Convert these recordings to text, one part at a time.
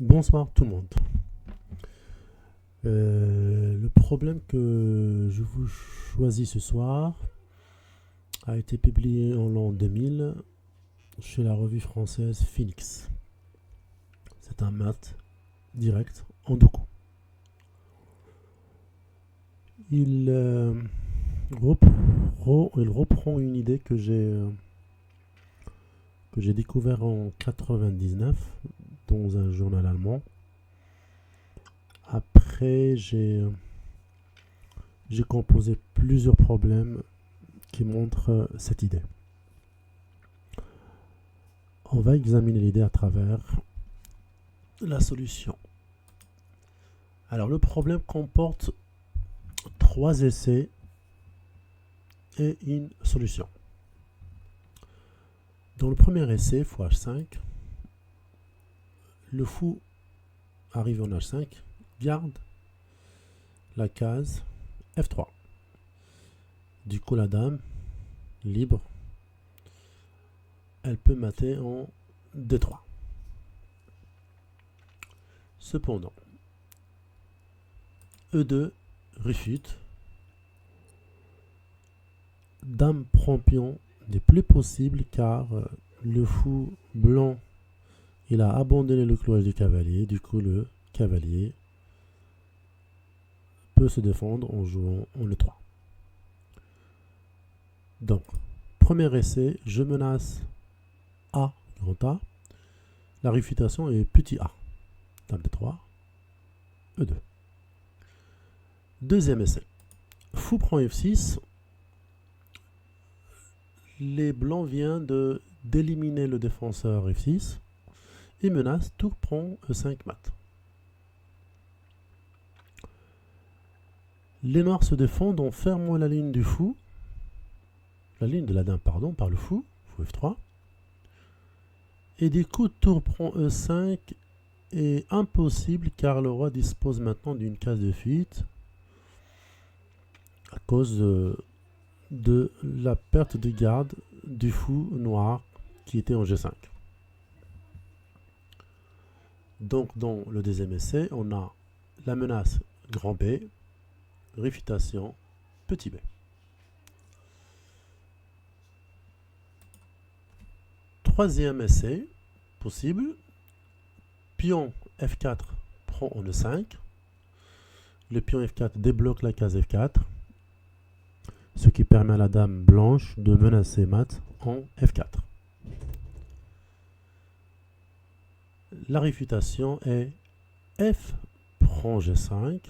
Bonsoir tout le monde. Le problème que je vous choisis ce soir a été publié en l'an 2000 chez la revue française Phoenix. C'est un maths direct en deux coups. Il reprend une idée que j'ai découvert en 99 dans un journal allemand. Après, j'ai composé plusieurs problèmes qui montrent cette idée. On va examiner l'idée à travers la solution. Alors, le problème comporte 3 essais et une solution. Dans le premier essai, x5, le fou arrivé en H5 garde la case F3. Du coup, la dame, libre, elle peut mater en D3. Cependant, E2 réfute. Dame prend pion n'est plus possible car le fou blanc il a abandonné le clouage du cavalier. Du coup, le cavalier peut se défendre en jouant en E3. Donc, premier essai, je menace A, grand A. La réfutation est petit a. Dame D3, E2. Deuxième essai. Fou prend F6. Les blancs viennent d'éliminer le défenseur F6 et menace tour prend E5 mat. Les noirs se défendent en fermant la ligne du fou, la ligne de la dame, pardon, par le fou F3. Et du coup, tour prend E5 est impossible car le roi dispose maintenant d'une case de fuite à cause de la perte de garde du fou noir qui était en G5. Donc dans le deuxième essai, on a la menace grand B, réfutation petit b. Troisième essai possible, pion F4 prend en E5. Le pion F4 débloque la case F4, ce qui permet à la dame blanche de menacer mat en F4. La réfutation est F prend G5.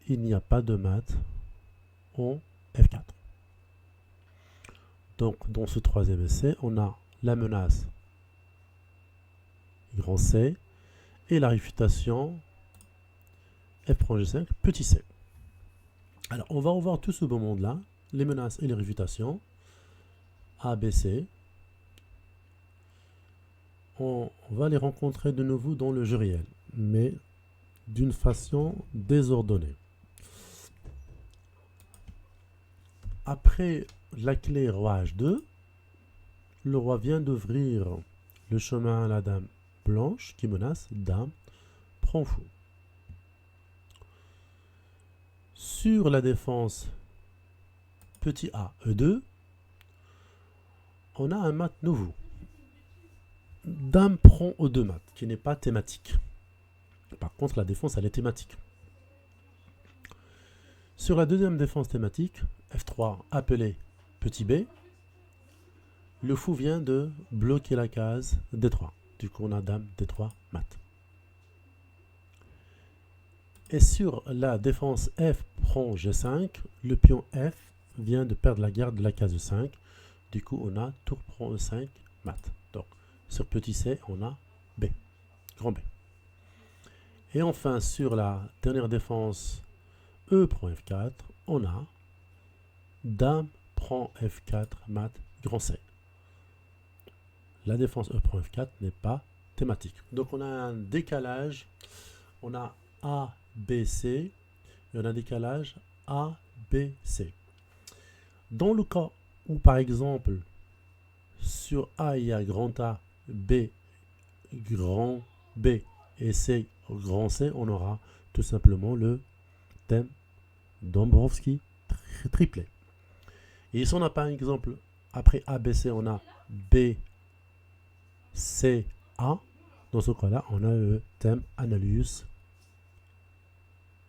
Il n'y a pas de mat en F4. Donc, dans ce troisième essai, on a la menace grand C et la réfutation F prend G5 petit c. Alors, on va revoir tout ce beau monde-là, les menaces et les réfutations, A, B, C. On va les rencontrer de nouveau dans le jeu réel, mais d'une façon désordonnée. Après la clé roi H2, le roi vient d'ouvrir le chemin à la dame blanche qui menace dame prend fou. Sur la défense petit a E2, on a un mat nouveau. Dame prend E2 mat, qui n'est pas thématique. Par contre, la défense, elle est thématique. Sur la deuxième défense thématique, F3 appelé petit b, le fou vient de bloquer la case D3. Du coup, on a dame D3 mat. Et sur la défense F prend G5, le pion F vient de perdre la garde de la case E5. Du coup, on a tour prend E5 mat. Donc, sur petit c, on a B, grand B. Et enfin, sur la dernière défense E prend F4, on a dame prend F4 mat grand C. La défense E prend F4 n'est pas thématique. Donc on a un décalage, on a A, B, C, et on a un décalage A, B, C. Dans le cas où par exemple sur A il y a grand A, B grand B et C grand C, on aura tout simplement le thème Dombrowski triplet. Et si on n'a pas un exemple, après ABC, on a B, C, A. Dans ce cas-là, on a le thème Annelius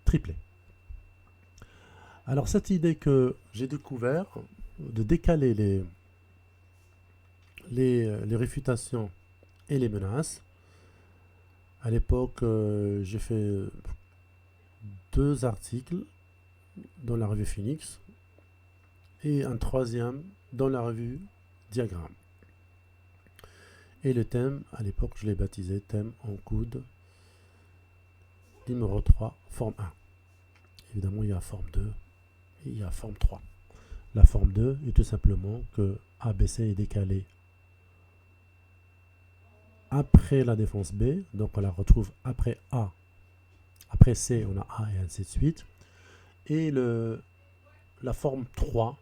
triplet. Alors, cette idée que j'ai découvert de décaler les réfutations et les menaces, à l'époque, j'ai fait 2 articles dans la revue Phoenix et un 3e dans la revue Diagramme. Et le thème, à l'époque, je l'ai baptisé thème en coude numéro 3, forme 1. Évidemment, il y a forme 2 et il y a forme 3. La forme 2 est tout simplement que ABC est décalé après la défense B, donc on la retrouve après A. Après C, on a A et ainsi de suite. Et la forme 3,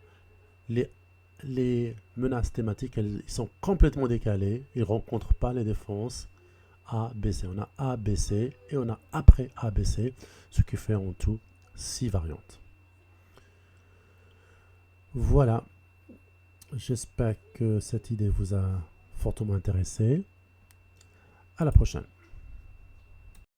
les menaces thématiques, ils sont complètement décalées. Ils ne rencontrent pas les défenses A, B, C. On a A, B, C et on a après A, B, C, ce qui fait en tout 6 variantes. Voilà. J'espère que cette idée vous a fortement intéressé. À la prochaine.